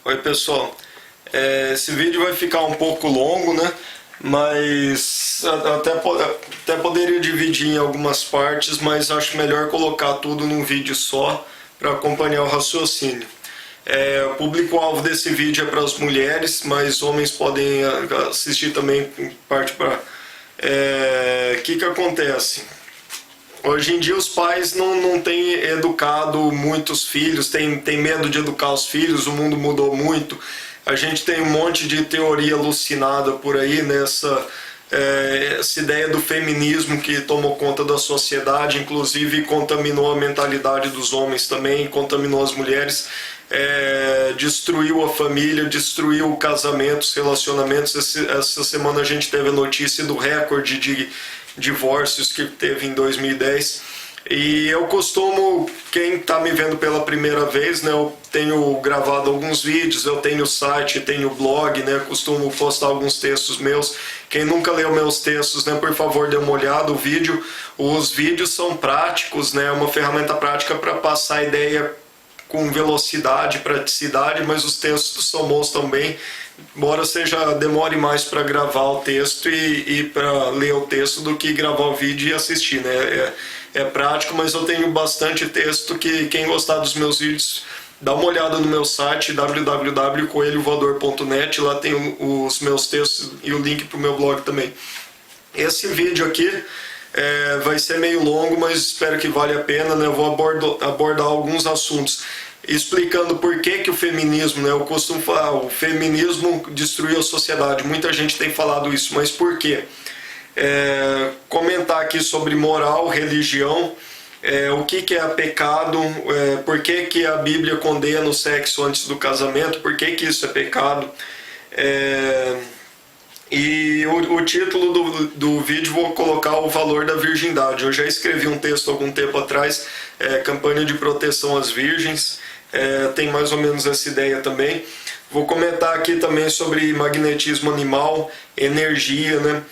Oi pessoal, esse vídeo vai ficar um pouco longo, né? Mas até poderia dividir em algumas partes, mas acho melhor colocar tudo num vídeo só para acompanhar o raciocínio. O público-alvo desse vídeo é para as mulheres, mas homens podem assistir também em parte para... que acontece? Hoje em dia os pais não têm educado muitos filhos, têm medo de educar os filhos, o mundo mudou muito. A gente tem um monte de teoria alucinada por aí, essa ideia do feminismo que tomou conta da sociedade, inclusive contaminou a mentalidade dos homens também, contaminou as mulheres, destruiu a família, destruiu casamentos, relacionamentos. Essa semana a gente teve a notícia do recorde de divórcios que teve em 2010. E eu costumo, quem está me vendo pela primeira vez, eu tenho gravado alguns vídeos, eu tenho site, tenho blog, costumo postar alguns textos meus. Quem nunca leu meus textos, por favor, dê uma olhada. Os vídeos são práticos, é uma ferramenta prática para passar a ideia com velocidade, praticidade, mas os textos são bons também, embora demore mais para gravar o texto e para ler o texto do que gravar o vídeo e assistir, É prático, mas eu tenho bastante texto que quem gostar dos meus vídeos, dá uma olhada no meu site www.coelhovoador.net, lá tem os meus textos e o link para o meu blog também. Esse vídeo aqui vai ser meio longo, mas espero que vale a pena, Eu vou abordar alguns assuntos explicando por que o feminismo, eu costumo falar, o feminismo destruiu a sociedade, muita gente tem falado isso, mas por quê? Comentar aqui sobre moral, religião, o que é pecado, por que a Bíblia condena o sexo antes do casamento, por que isso é pecado. E o título do vídeo vou colocar o valor da virgindade. Eu já escrevi um texto algum tempo atrás, campanha de proteção às virgens, tem mais ou menos essa ideia também. Vou comentar aqui também sobre magnetismo animal, energia,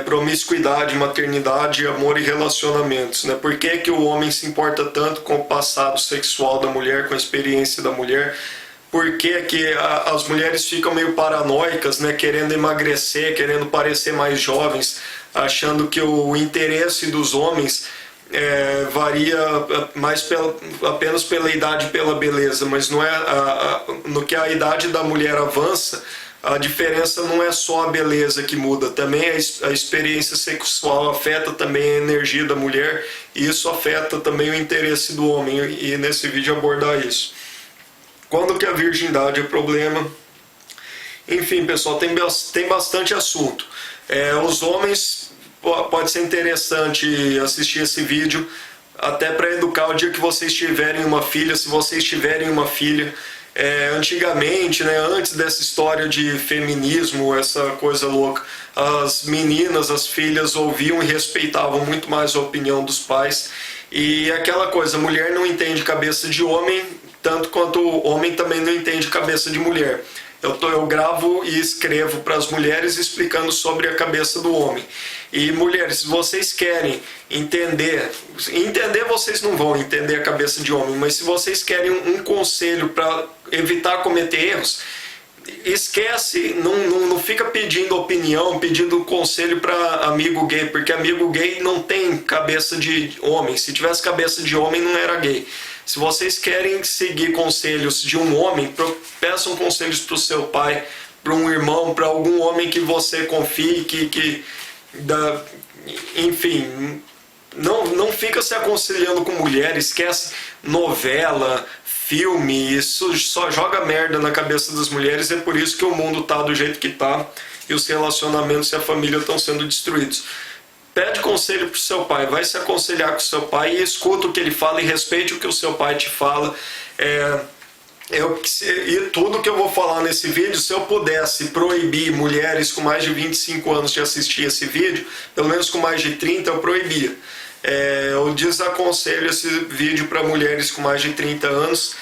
promiscuidade, maternidade, amor e relacionamentos. Por que o homem se importa tanto com o passado sexual da mulher, com a experiência da mulher? Por que as mulheres ficam meio paranoicas, querendo emagrecer, querendo parecer mais jovens, achando que o interesse dos homens varia mais apenas pela idade e pela beleza, mas não no que a idade da mulher avança, a diferença não é só a beleza que muda, também a experiência sexual afeta também a energia da mulher, e isso afeta também o interesse do homem, e nesse vídeo abordar isso. Quando que a virgindade é problema? Enfim, pessoal, tem bastante assunto. Os homens, pode ser interessante assistir esse vídeo, até para educar o dia que vocês tiverem uma filha, se vocês tiverem uma filha. Antigamente, antes dessa história de feminismo, essa coisa louca, as meninas, as filhas ouviam e respeitavam muito mais a opinião dos pais. E aquela coisa, mulher não entende cabeça de homem, tanto quanto o homem também não entende cabeça de mulher. Eu gravo e escrevo para as mulheres explicando sobre a cabeça do homem. E mulheres, se vocês querem entender vocês não vão entender a cabeça de homem, mas se vocês querem um conselho para evitar cometer erros, esquece, não fica pedindo opinião, pedindo conselho para amigo gay, porque amigo gay não tem cabeça de homem. Se tivesse cabeça de homem, não era gay. Se vocês querem seguir conselhos de um homem, peçam conselhos para o seu pai, para um irmão, para algum homem que você confie, enfim, não fica se aconselhando com mulher, esquece novela, filme, isso só joga merda na cabeça das mulheres. É por isso que o mundo tá do jeito que tá e os relacionamentos e a família estão sendo destruídos. Pede conselho pro seu pai, vai se aconselhar com o seu pai e escuta o que ele fala e respeite o que o seu pai te fala. E tudo que eu vou falar nesse vídeo, se eu pudesse proibir mulheres com mais de 25 anos de assistir esse vídeo, pelo menos com mais de 30, eu proibia. Eu desaconselho esse vídeo para mulheres com mais de 30 anos.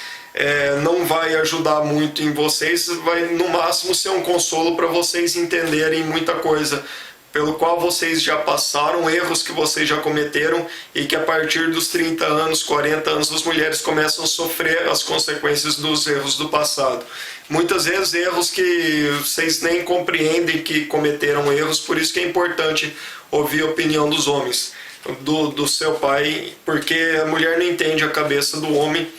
Não vai ajudar muito em vocês, vai no máximo ser um consolo para vocês entenderem muita coisa pelo qual vocês já passaram, erros que vocês já cometeram e que a partir dos 30 anos, 40 anos, as mulheres começam a sofrer as consequências dos erros do passado. Muitas vezes erros que vocês nem compreendem que cometeram erros, por isso que é importante ouvir a opinião dos homens, do seu pai, porque a mulher não entende a cabeça do homem,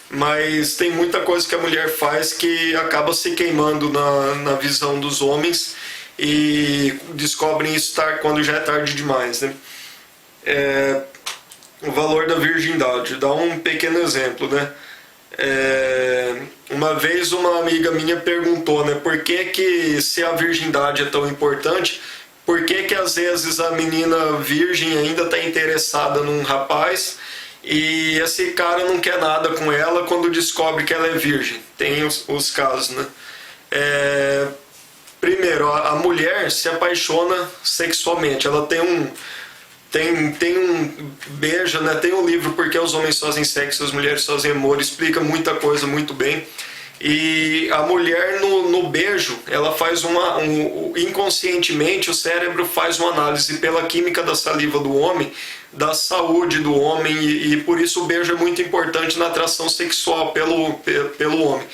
mas tem muita coisa que a mulher faz que acaba se queimando na visão dos homens e descobrem isso quando já é tarde demais, né? O valor da virgindade. Dá um pequeno exemplo, né? Uma vez uma amiga minha perguntou, né, por que se a virgindade é tão importante, por que às vezes a menina virgem ainda está interessada num rapaz e esse cara não quer nada com ela quando descobre que ela é virgem? Tem os casos, né? Primeiro, a mulher se apaixona sexualmente, ela tem um beijo, né? Tem um livro Porque os Homens Fazem Sexo e as Mulheres Fazem Amor, explica muita coisa muito bem. E a mulher no beijo, ela faz inconscientemente o cérebro faz uma análise pela química da saliva do homem, da saúde do homem, e por isso o beijo é muito importante na atração sexual pelo homem.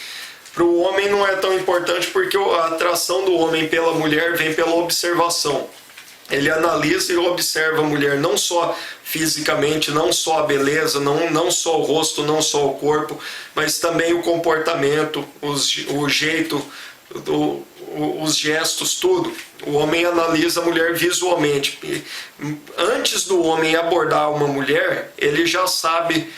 Para o homem não é tão importante porque a atração do homem pela mulher vem pela observação. Ele analisa e observa a mulher não só fisicamente, não só a beleza, não só o rosto, não só o corpo, mas também o comportamento, o jeito, os gestos, tudo. O homem analisa a mulher visualmente. Antes do homem abordar uma mulher, ele já sabe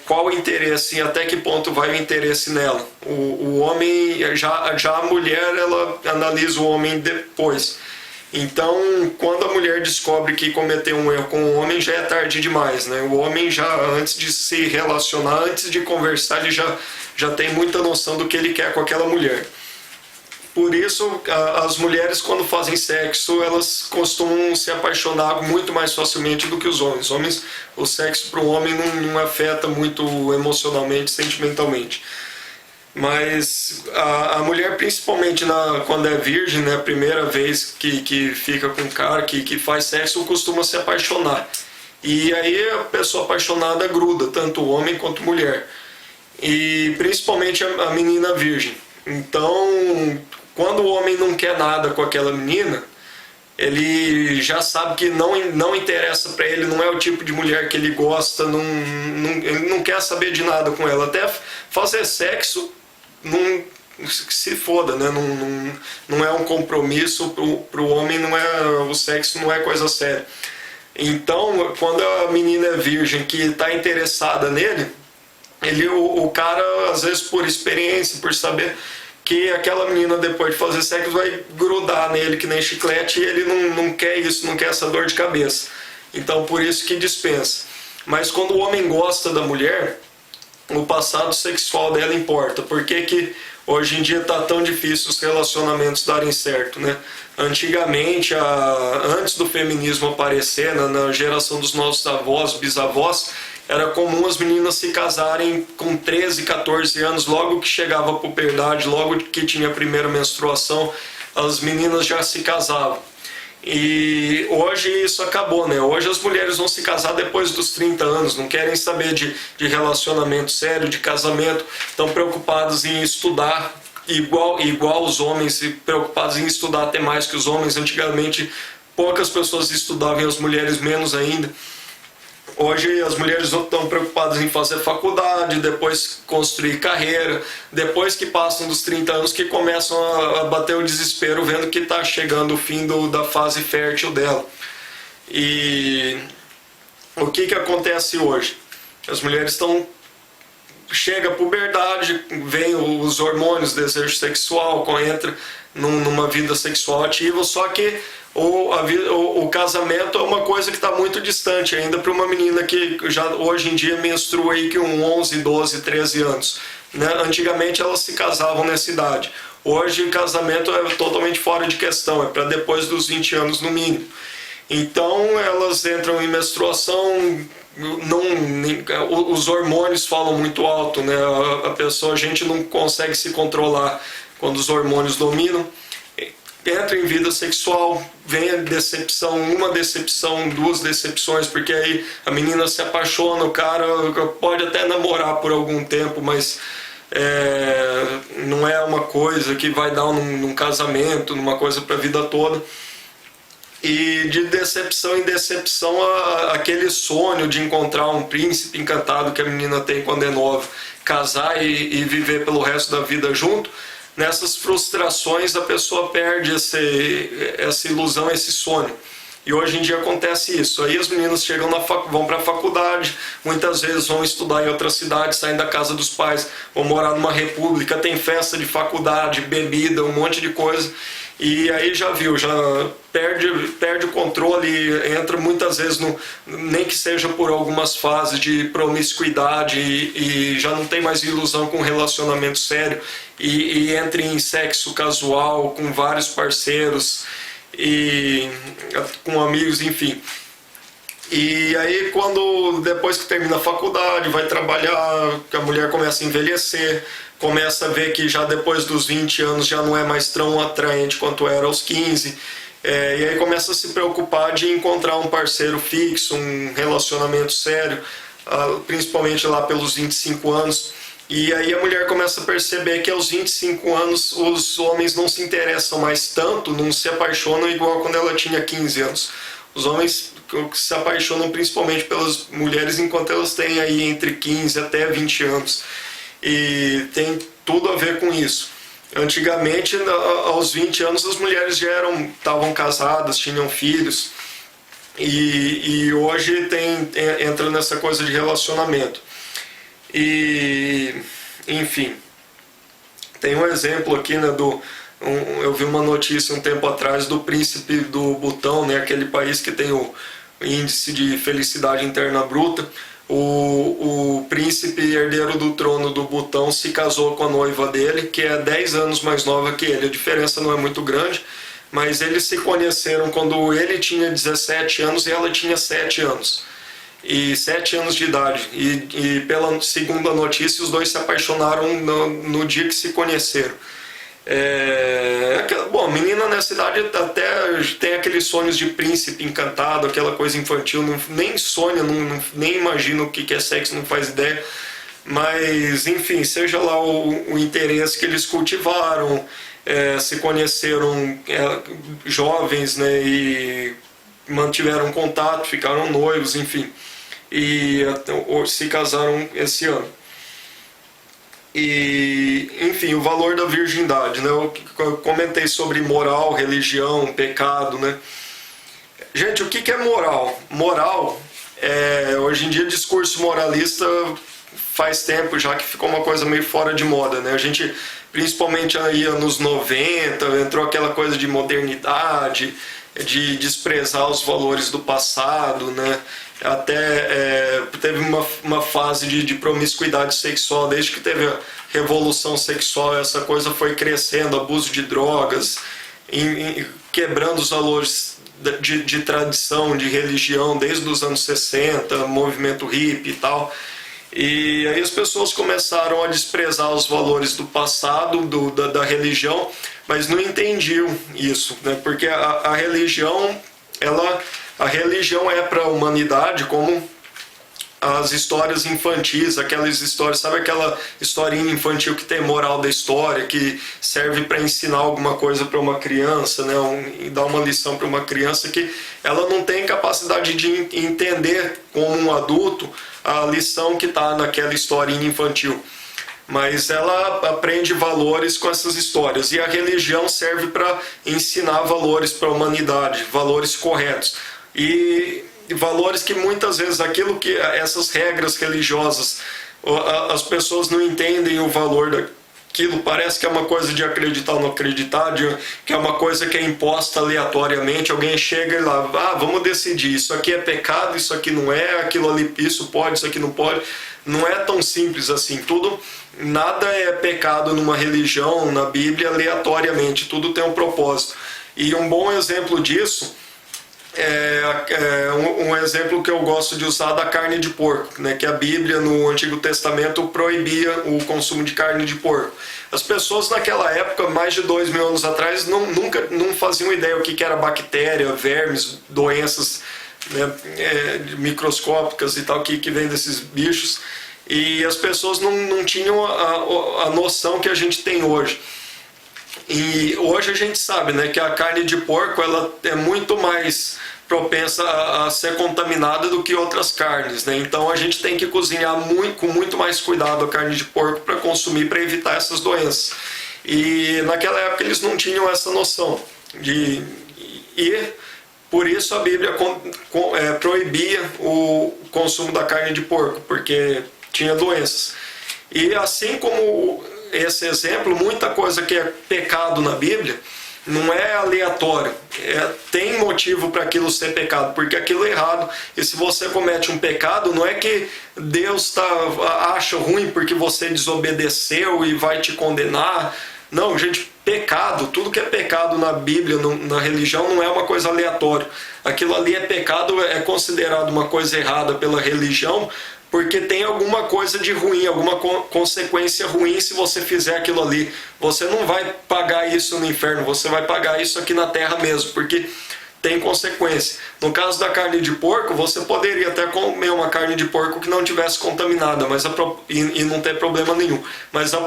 qual o interesse e até que ponto vai o interesse nela. O homem, já a mulher, ela analisa o homem depois. Então, quando a mulher descobre que cometeu um erro com o homem, já é tarde demais, né? O homem já, antes de se relacionar, antes de conversar, ele já tem muita noção do que ele quer com aquela mulher. Por isso, as mulheres, quando fazem sexo, elas costumam se apaixonar muito mais facilmente do que os homens. O sexo para o homem não afeta muito emocionalmente, sentimentalmente. Mas a mulher, principalmente quando é virgem, né, a primeira vez que fica com um cara, que faz sexo, costuma se apaixonar. E aí a pessoa apaixonada gruda, tanto o homem quanto a mulher. E principalmente a menina virgem. Então, quando o homem não quer nada com aquela menina, ele já sabe que não interessa para ele, não é o tipo de mulher que ele gosta, ele não quer saber de nada com ela. Até fazer sexo, se foda, né? Não é um compromisso pro homem, o sexo não é coisa séria. Então, quando a menina é virgem que está interessada nele, o cara, às vezes por experiência, por saber que aquela menina depois de fazer sexo vai grudar nele que nem chiclete, e ele não quer isso, não quer essa dor de cabeça. Então por isso que dispensa. Mas quando o homem gosta da mulher, o passado sexual dela importa. Por que hoje em dia está tão difícil os relacionamentos darem certo, né? Antigamente, antes do feminismo aparecer, na geração dos nossos avós, bisavós, era comum as meninas se casarem com 13, 14 anos, logo que chegava a puberdade, logo que tinha a primeira menstruação, as meninas já se casavam. E hoje isso acabou, né? Hoje as mulheres vão se casar depois dos 30 anos, não querem saber de relacionamento sério, de casamento, estão preocupados em estudar, igual os homens, preocupados em estudar até mais que os homens. Antigamente poucas pessoas estudavam e as mulheres menos ainda. Hoje as mulheres estão preocupadas em fazer faculdade, depois construir carreira, depois que passam dos 30 anos que começam a bater o desespero vendo que está chegando o fim da fase fértil dela. E o que acontece hoje? As mulheres chega a puberdade, vem os hormônios, desejo sexual, entra numa vida sexual ativa, só que o casamento é uma coisa que está muito distante ainda para uma menina que já hoje em dia menstrua aí com 11, 12, 13 anos. Né? Antigamente elas se casavam nessa idade. Hoje o casamento é totalmente fora de questão, é para depois dos 20 anos no mínimo. Então elas entram em menstruação, os hormônios falam muito alto, né? A gente não consegue se controlar quando os hormônios dominam. entra em vida sexual, vem a decepção, uma decepção, duas decepções, porque aí a menina se apaixona, o cara pode até namorar por algum tempo, mas não é uma coisa que vai dar num casamento, numa coisa para a vida toda. E de decepção em decepção, aquele sonho de encontrar um príncipe encantado que a menina tem quando é nova, casar e viver pelo resto da vida junto, nessas frustrações a pessoa perde essa ilusão, esse sonho. E hoje em dia acontece isso. Aí as meninas chegam vão para a faculdade, muitas vezes vão estudar em outra cidade, saem da casa dos pais, vão morar numa república, tem festa de faculdade, bebida, um monte de coisa. E aí já perde o controle, entra muitas vezes, nem que seja por algumas fases de promiscuidade e já não tem mais ilusão com relacionamento sério e entra em sexo casual com vários parceiros e com amigos, enfim. E aí depois que termina a faculdade, vai trabalhar, a mulher começa a envelhecer, começa a ver que já depois dos 20 anos já não é mais tão atraente quanto era aos 15, e aí começa a se preocupar de encontrar um parceiro fixo, um relacionamento sério, principalmente lá pelos 25 anos. E aí a mulher começa a perceber que aos 25 anos os homens não se interessam mais tanto, não se apaixonam igual quando ela tinha 15 anos. Os homens se apaixonam principalmente pelas mulheres enquanto elas têm aí entre 15 até 20 anos. E tem tudo a ver com isso. Antigamente, aos 20 anos, as mulheres já estavam casadas, tinham filhos. E hoje entra nessa coisa de relacionamento. E, enfim, tem um exemplo aqui, né, eu vi uma notícia um tempo atrás do príncipe do Butão, né, aquele país que tem o índice de felicidade interna bruta. O príncipe herdeiro do trono do Butão se casou com a noiva dele, que é 10 anos mais nova que ele. A diferença não é muito grande, mas eles se conheceram quando ele tinha 17 anos e ela tinha 7 anos. E 7 anos de idade. E pela segunda notícia, os dois se apaixonaram no dia que se conheceram. Bom, a menina nessa idade até tem aqueles sonhos de príncipe encantado, aquela coisa infantil, nem sonha, nem imagina o que é sexo, não faz ideia. Mas, enfim, seja lá o interesse que eles cultivaram, se conheceram jovens, né, e mantiveram contato, ficaram noivos, enfim, e se casaram esse ano. E, enfim, o valor da virgindade, né? Eu comentei sobre moral, religião, pecado, né? Gente, o que é moral? Moral, hoje em dia, discurso moralista faz tempo já que ficou uma coisa meio fora de moda, né? A gente, principalmente aí anos 90, entrou aquela coisa de modernidade, de desprezar os valores do passado, né? Até teve uma fase de promiscuidade sexual, desde que teve a revolução sexual, essa coisa foi crescendo, abuso de drogas, quebrando os valores de tradição, de religião, desde os anos 60, movimento hippie e tal. E aí as pessoas começaram a desprezar os valores do passado, da religião, mas não entendiam isso, né? Porque a religião é para a humanidade como as histórias infantis, aquelas histórias, sabe aquela historinha infantil que tem moral da história, que serve para ensinar alguma coisa para uma criança, né? E dar uma lição para uma criança que ela não tem capacidade de entender como um adulto a lição que está naquela historinha infantil. Mas ela aprende valores com essas histórias. E a religião serve para ensinar valores para a humanidade, valores corretos. E valores que muitas vezes essas regras religiosas, as pessoas não entendem o valor daquilo. Parece que é uma coisa de acreditar ou não acreditar, que é uma coisa que é imposta aleatoriamente. Alguém chega e lá, vamos decidir, isso aqui é pecado, isso aqui não é, aquilo ali, isso pode, isso aqui não pode. Não é tão simples assim. Nada é pecado numa religião, na Bíblia, aleatoriamente. Tudo tem um propósito. E um bom exemplo disso um exemplo que eu gosto de usar da carne de porco, né? Que a Bíblia no Antigo Testamento proibia o consumo de carne de porco. As pessoas naquela época, mais de 2000 anos atrás, não faziam ideia o que era bactéria, vermes, doenças, né, microscópicas e tal, que vem desses bichos. E as pessoas não tinham a noção que a gente tem hoje. E hoje a gente sabe, né, que a carne de porco ela é muito mais propensa a ser contaminada do que outras carnes, né? Então a gente tem que cozinhar com muito mais cuidado a carne de porco para consumir, para evitar essas doenças. E naquela época eles não tinham essa noção e por isso a Bíblia proibia o consumo da carne de porco, porque tinha doenças. E assim como esse exemplo, muita coisa que é pecado na Bíblia não é aleatório, tem motivo para aquilo ser pecado, porque aquilo é errado. E se você comete um pecado, não é que Deus acha ruim porque você desobedeceu e vai te condenar. Não, gente, pecado, tudo que é pecado na Bíblia, na religião, não é uma coisa aleatória. Aquilo ali é pecado, é considerado uma coisa errada pela religião, porque tem alguma coisa de ruim, alguma consequência ruim se você fizer aquilo ali. Você não vai pagar isso no inferno, você vai pagar isso aqui na terra mesmo, porque tem consequência. No caso da carne de porco, você poderia até comer uma carne de porco que não tivesse contaminada e não ter problema nenhum. Mas a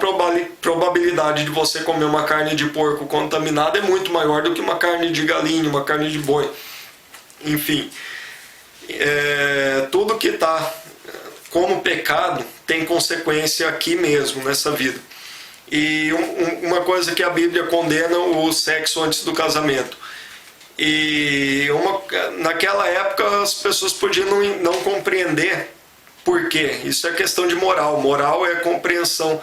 probabilidade de você comer uma carne de porco contaminada é muito maior do que uma carne de galinha, uma carne de boi. Enfim, tudo que está como pecado tem consequência aqui mesmo, nessa vida. E uma coisa que a Bíblia condena, o sexo antes do casamento. E naquela época as pessoas podiam não compreender por quê. Isso é questão de moral. Moral é compreensão.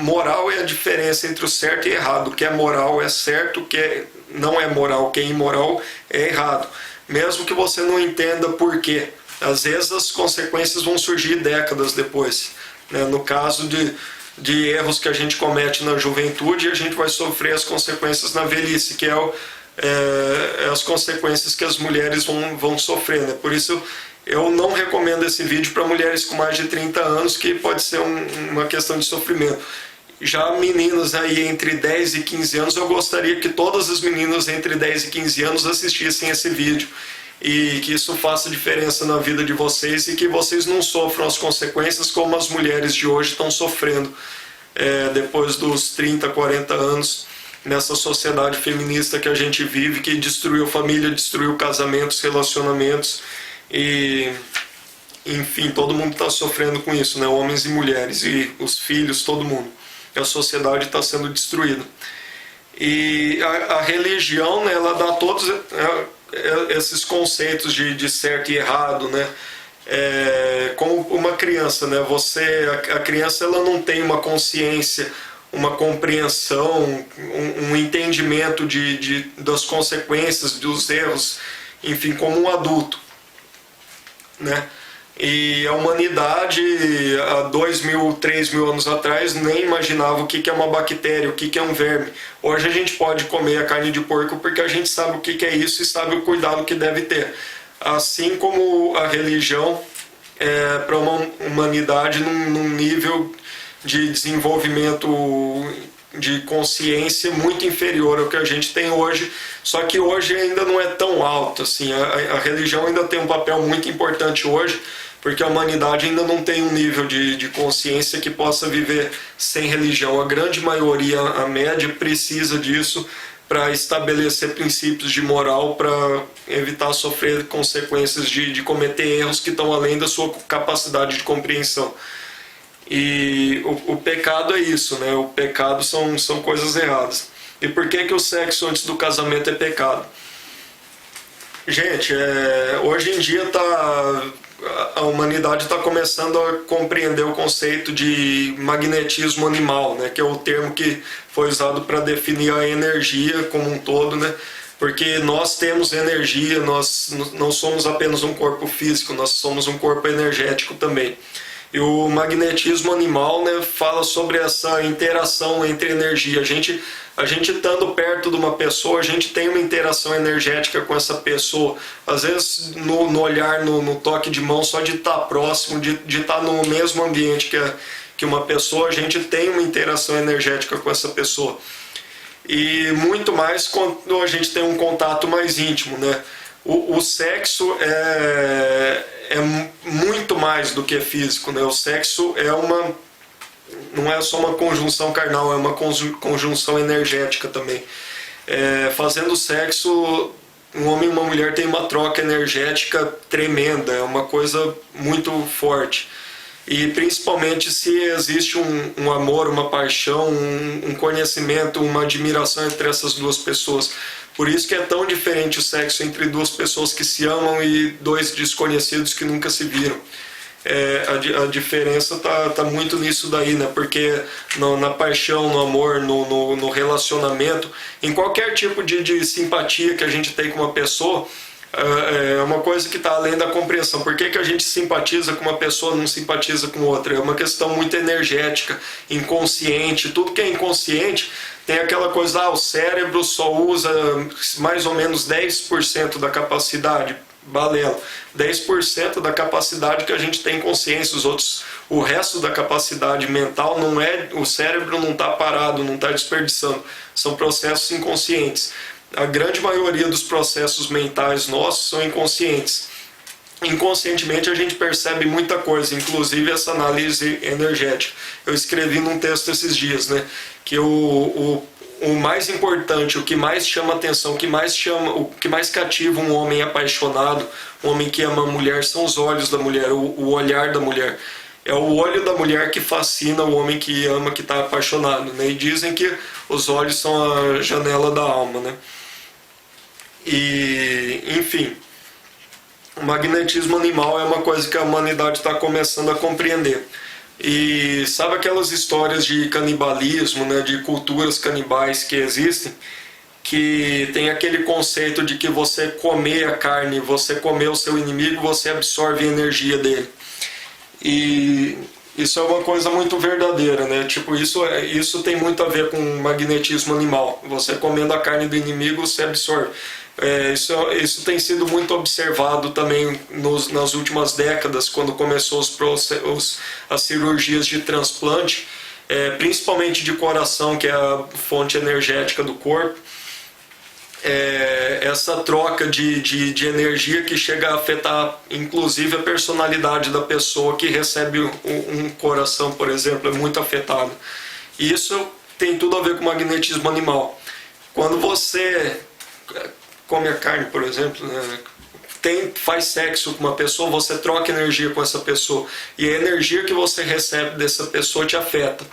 Moral é a diferença entre o certo e errado. O que é moral é certo, o que não é moral, o que é imoral é errado. Mesmo que você não entenda por quê. Às vezes as consequências vão surgir décadas depois. No caso de erros que a gente comete na juventude, a gente vai sofrer as consequências na velhice, que as consequências que as mulheres vão sofrer. Né? Por isso eu não recomendo esse vídeo para mulheres com mais de 30 anos, que pode ser uma questão de sofrimento. Já meninas aí entre 10 e 15 anos, eu gostaria que todas as meninas entre 10 e 15 anos assistissem esse vídeo. E que isso faça diferença na vida de vocês e que vocês não sofram as consequências como as mulheres de hoje estão sofrendo depois dos 30, 40 anos nessa sociedade feminista que a gente vive, que destruiu família, destruiu casamentos, relacionamentos e enfim, todo mundo está sofrendo com isso, né? Homens e mulheres e os filhos, todo mundo. A sociedade está sendo destruída. E a religião, né, ela dá todos esses conceitos de certo e errado, né? Como uma criança, né? A criança ela não tem uma consciência, uma compreensão, um entendimento das consequências, dos erros, enfim, como um adulto, né? E a humanidade, há 2000, 3000 anos atrás, nem imaginava o que é uma bactéria, o que é um verme. Hoje a gente pode comer a carne de porco porque a gente sabe o que é isso e sabe o cuidado que deve ter. Assim como a religião para uma humanidade num nível de desenvolvimento de consciência muito inferior ao que a gente tem hoje, só que hoje ainda não é tão alto. Assim, a religião ainda tem um papel muito importante hoje, porque a humanidade ainda não tem um nível de consciência que possa viver sem religião. A grande maioria, a média, precisa disso para estabelecer princípios de moral, para evitar sofrer consequências de cometer erros que estão além da sua capacidade de compreensão. E o pecado é isso, né? O pecado são coisas erradas. E por que o sexo antes do casamento é pecado? Gente, hoje em dia a humanidade está começando a compreender o conceito de magnetismo animal, né? Que é o termo que foi usado para definir a energia como um todo, né? Porque nós temos energia, nós não somos apenas um corpo físico, nós somos um corpo energético também. E o magnetismo animal, né, fala sobre essa interação entre energia. A gente estando perto de uma pessoa, a gente tem uma interação energética com essa pessoa. Às vezes no olhar, no toque de mão, só de estar próximo, de estar no mesmo ambiente que uma pessoa, a gente tem uma interação energética com essa pessoa. E muito mais quando a gente tem um contato mais íntimo, né? O sexo é muito mais do que físico, né? O sexo não é só uma conjunção carnal, é uma conjunção energética também. Fazendo sexo, um homem e uma mulher têm uma troca energética tremenda, é uma coisa muito forte. E principalmente se existe um amor, uma paixão, um conhecimento, uma admiração entre essas duas pessoas. Por isso que é tão diferente o sexo entre duas pessoas que se amam e dois desconhecidos que nunca se viram. A diferença tá muito nisso daí, né? Porque na paixão, no amor, no relacionamento, em qualquer tipo de simpatia que a gente tem com uma pessoa, é uma coisa que está além da compreensão. Por que a gente simpatiza com uma pessoa e não simpatiza com outra? É uma questão muito energética, inconsciente. Tudo que é inconsciente tem aquela coisa, o cérebro só usa mais ou menos 10% da capacidade. Balela. 10% da capacidade que a gente tem consciência, o resto da capacidade mental não é, o cérebro não está parado, não está desperdiçando, são processos inconscientes. A grande maioria dos processos mentais nossos são inconscientes. Inconscientemente a gente percebe muita coisa, inclusive essa análise energética. Eu escrevi num texto esses dias, né, que o mais importante, o que mais chama atenção, o que mais cativa um homem apaixonado, um homem que ama a mulher, são os olhos da mulher, o olhar da mulher. É o olho da mulher que fascina o homem que ama, que está apaixonado, né? E dizem que os olhos são a janela da alma, né? E, enfim, o magnetismo animal é uma coisa que a humanidade está começando a compreender. E sabe aquelas histórias de canibalismo, né, de culturas canibais que existem, que tem aquele conceito de que você comer a carne, você comer o seu inimigo, você absorve a energia dele. E isso é uma coisa muito verdadeira, né? Tipo, isso tem muito a ver com magnetismo animal. Você comendo a carne do inimigo, você absorve. Isso tem sido muito observado também nas últimas décadas, quando começou as cirurgias de transplante, principalmente de coração, que é a fonte energética do corpo. Essa troca de energia que chega a afetar inclusive a personalidade da pessoa que recebe um coração, por exemplo, é muito afetado. E isso tem tudo a ver com magnetismo animal. Quando você come a carne, por exemplo, né, faz sexo com uma pessoa, você troca energia com essa pessoa, e a energia que você recebe dessa pessoa te afeta.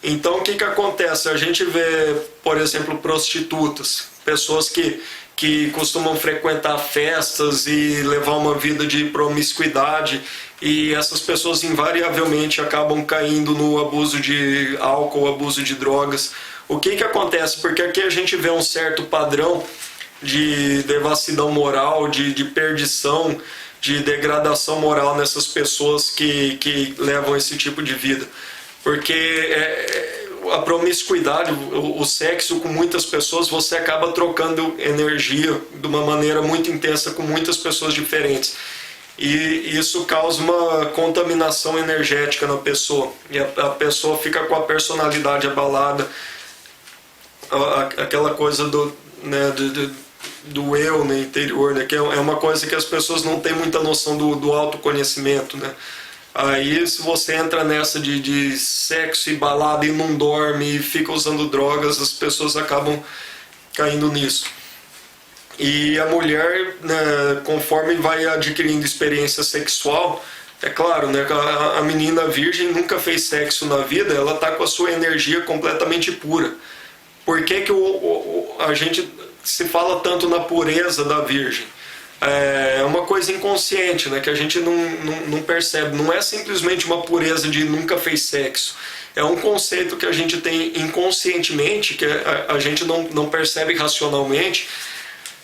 Então o que acontece? A gente vê, por exemplo, prostitutas, pessoas que costumam frequentar festas e levar uma vida de promiscuidade, e essas pessoas invariavelmente acabam caindo no abuso de álcool, abuso de drogas. O que acontece? Porque aqui a gente vê um certo padrão de devassidão moral, de perdição, de degradação moral nessas pessoas que levam esse tipo de vida. Porque a promiscuidade, o sexo com muitas pessoas, você acaba trocando energia de uma maneira muito intensa com muitas pessoas diferentes. E isso causa uma contaminação energética na pessoa. E a pessoa fica com a personalidade abalada, aquela coisa do eu, né, interior, né, que é uma coisa que as pessoas não têm muita noção do autoconhecimento, né. Aí se você entra nessa de sexo e balada e não dorme e fica usando drogas, as pessoas acabam caindo nisso. E a mulher, né, conforme vai adquirindo experiência sexual, é claro, né, a menina virgem nunca fez sexo na vida, ela está com a sua energia completamente pura. Por que a gente se fala tanto na pureza da virgem? É uma coisa inconsciente, né, que a gente não percebe. Não é simplesmente uma pureza de nunca fez sexo. É um conceito que a gente tem inconscientemente, que a gente não percebe racionalmente,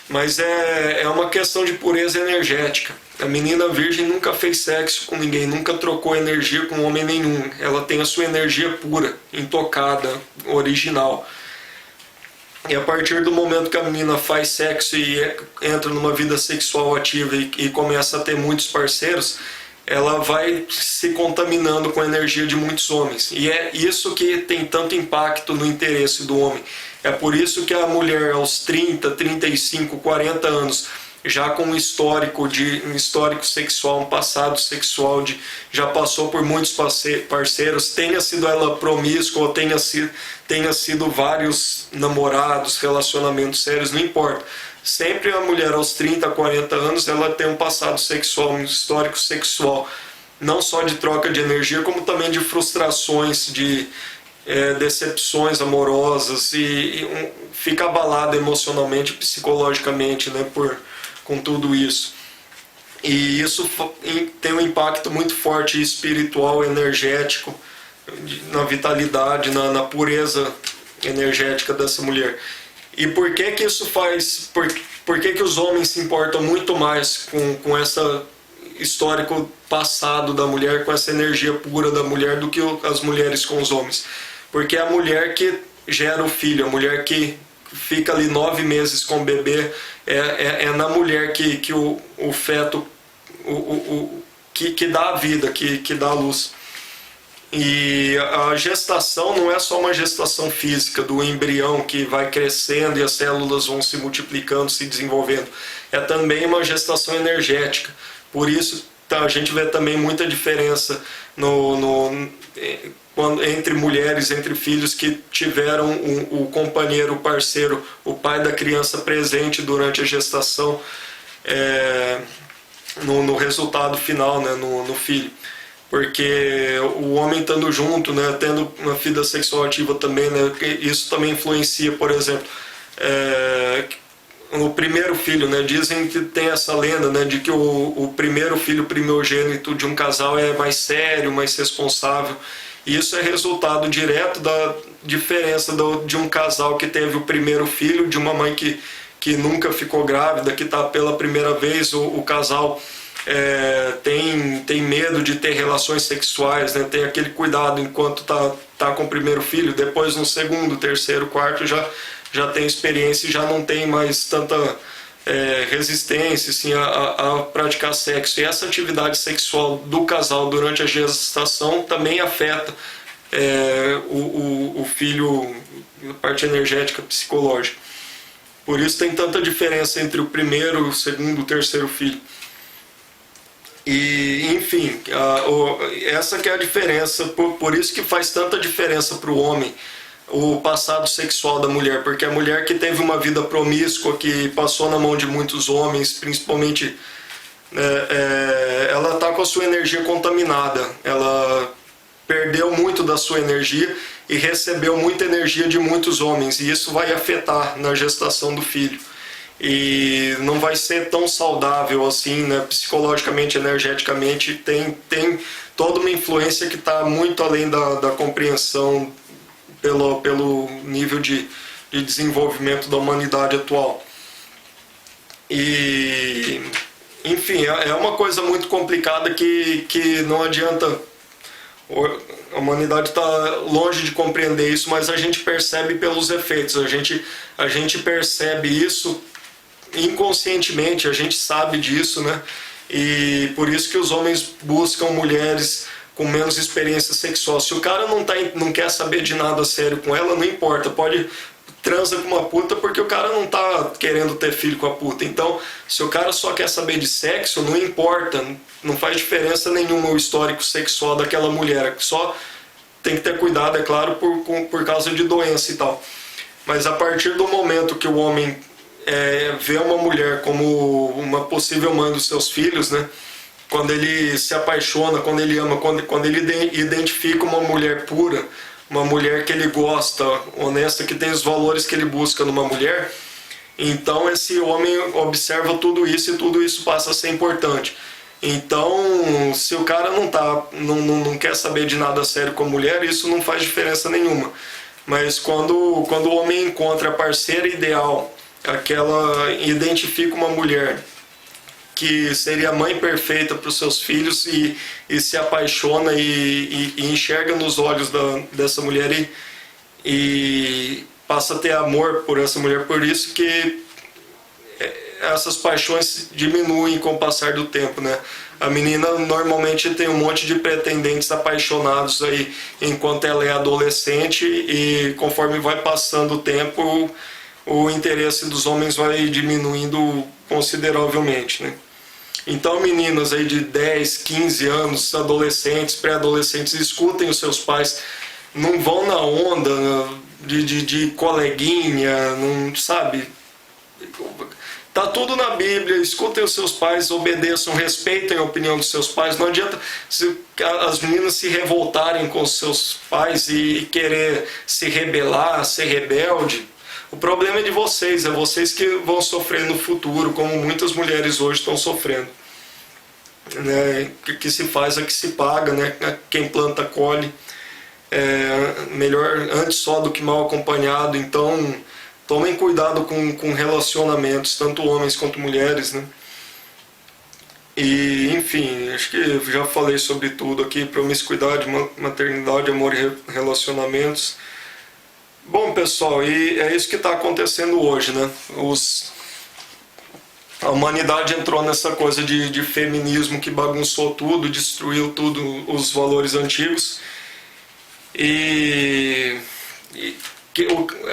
Mas é uma questão de pureza energética. A menina virgem nunca fez sexo com ninguém, nunca trocou energia com homem nenhum. Ela tem a sua energia pura, intocada, original. E a partir do momento que a menina faz sexo e entra numa vida sexual ativa e começa a ter muitos parceiros, ela vai se contaminando com a energia de muitos homens. E é isso que tem tanto impacto no interesse do homem. É por isso que a mulher aos 30, 35, 40 anos, já com um histórico sexual, um passado sexual, já passou por muitos parceiros, tenha sido ela promíscua ou tenha sido vários namorados, relacionamentos sérios, não importa. Sempre a mulher aos 30, 40 anos, ela tem um passado sexual, um histórico sexual, não só de troca de energia, como também de frustrações, de decepções amorosas fica abalada emocionalmente, psicologicamente, né, com tudo isso. E isso tem um impacto muito forte espiritual, energético, na vitalidade, na pureza energética dessa mulher. E por que que isso faz? Por que que os homens se importam muito mais com esse histórico passado da mulher, com essa energia pura da mulher, do que as mulheres com os homens? Porque é a mulher que gera o filho, a mulher que fica ali 9 meses com o bebê, é na mulher que o feto que dá a vida, que dá a luz. E a gestação não é só uma gestação física do embrião que vai crescendo e as células vão se multiplicando, se desenvolvendo. É também uma gestação energética. Por isso a gente vê também muita diferença entre mulheres, entre filhos que tiveram o companheiro, o parceiro, o pai da criança presente durante a gestação, no resultado final, né, no filho. Porque o homem estando junto, né, tendo uma vida sexual ativa também, né, isso também influencia, por exemplo, o primeiro filho, né, dizem que tem essa lenda, né, de que o primeiro filho primogênito de um casal é mais sério, mais responsável. E isso é resultado direto da diferença de um casal que teve o primeiro filho, de uma mãe que nunca ficou grávida, que está pela primeira vez, o casal tem medo de ter relações sexuais, né? Tem aquele cuidado enquanto tá com o primeiro filho, depois no segundo, terceiro, quarto já tem experiência e já não tem mais tanta resistência assim, a praticar sexo. E essa atividade sexual do casal durante a gestação também afeta o filho, a parte energética, psicológica. Por isso tem tanta diferença entre o primeiro, o segundo, o terceiro filho. E, enfim, essa que é a diferença, por isso que faz tanta diferença para o homem o passado sexual da mulher, porque a mulher que teve uma vida promíscua, que passou na mão de muitos homens, principalmente, ela está com a sua energia contaminada, ela perdeu muito da sua energia e recebeu muita energia de muitos homens, e isso vai afetar na gestação do filho. E não vai ser tão saudável assim, né? Psicologicamente, energeticamente, tem toda uma influência que está muito além da compreensão pelo nível de desenvolvimento da humanidade atual. E, enfim, é uma coisa muito complicada que não adianta. A humanidade está longe de compreender isso, mas a gente percebe pelos efeitos, a gente percebe isso inconscientemente, a gente sabe disso, né? E por isso que os homens buscam mulheres com menos experiência sexual. Se o cara não quer saber de nada sério com ela, não importa, pode transa com uma puta porque o cara não tá querendo ter filho com a puta. Então, se o cara só quer saber de sexo, não importa, não faz diferença nenhuma o histórico sexual daquela mulher, só tem que ter cuidado, é claro, por causa de doença e tal. Mas a partir do momento que o homem vê uma mulher como uma possível mãe dos seus filhos, né? Quando ele se apaixona, quando ele ama, quando ele identifica uma mulher pura, uma mulher que ele gosta, honesta, que tem os valores que ele busca numa mulher, então esse homem observa tudo isso e tudo isso passa a ser importante. Então, se o cara não quer saber de nada sério com a mulher, isso não faz diferença nenhuma. Mas quando o homem encontra a parceira ideal, identifica uma mulher que seria a mãe perfeita para os seus filhos e se apaixona e enxerga nos olhos dessa mulher e passa a ter amor por essa mulher. Por isso que essas paixões diminuem com o passar do tempo, né? A menina normalmente tem um monte de pretendentes apaixonados aí enquanto ela é adolescente, e conforme vai passando o tempo o interesse dos homens vai diminuindo consideravelmente, né? Então, meninas aí de 10, 15 anos, adolescentes, pré-adolescentes, escutem os seus pais, não vão na onda de coleguinha, não sabe? Tá tudo na Bíblia, escutem os seus pais, obedeçam, respeitem a opinião dos seus pais. Não adianta as meninas se revoltarem com os seus pais e querer se rebelar, ser rebelde. O problema é de vocês, é vocês que vão sofrer no futuro, como muitas mulheres hoje estão sofrendo. Né? Que se faz é que se paga, né? Quem planta colhe. Melhor antes só do que mal acompanhado. Então, tomem cuidado com relacionamentos, tanto homens quanto mulheres, né? E, enfim, acho que já falei sobre tudo aqui: promiscuidade, maternidade, amor e relacionamentos. Bom, pessoal, e é isso que está acontecendo hoje, né? A humanidade entrou nessa coisa de feminismo que bagunçou tudo, destruiu tudo, os valores antigos.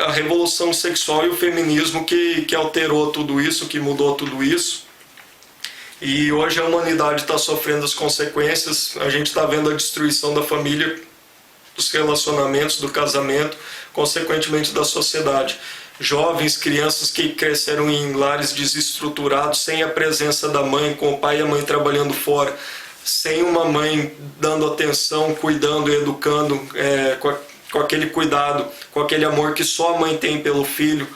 A revolução sexual e o feminismo que alterou tudo isso, que mudou tudo isso. E hoje a humanidade está sofrendo as consequências. A gente está vendo a destruição da família, dos relacionamentos, do casamento, consequentemente da sociedade. Jovens, crianças que cresceram em lares desestruturados, sem a presença da mãe, com o pai e a mãe trabalhando fora, sem uma mãe dando atenção, cuidando e educando, com aquele cuidado, com aquele amor que só a mãe tem pelo filho,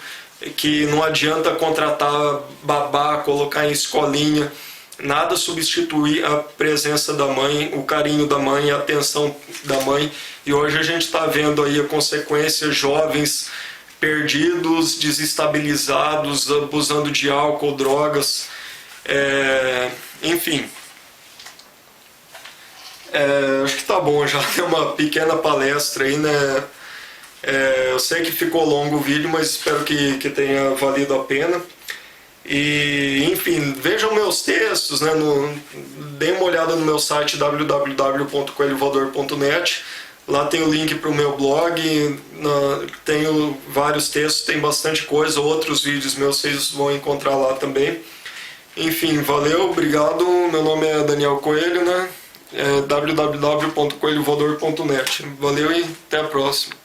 que não adianta contratar babá, colocar em escolinha, nada substitui a presença da mãe, o carinho da mãe, a atenção da mãe. E hoje a gente está vendo aí a consequência: jovens perdidos, desestabilizados, abusando de álcool, drogas, enfim. Acho que tá bom, já tem uma pequena palestra aí, né? Eu sei que ficou longo o vídeo, mas espero que tenha valido a pena. E, enfim, vejam meus textos, né? Deem uma olhada no meu site www.coelhovoador.net. Lá tem o link para o meu blog, tenho vários textos, tem bastante coisa, outros vídeos meus vocês vão encontrar lá também. Enfim, valeu, obrigado. Meu nome é Daniel Coelho, né? www.coelhovoador.net. Valeu e até a próxima.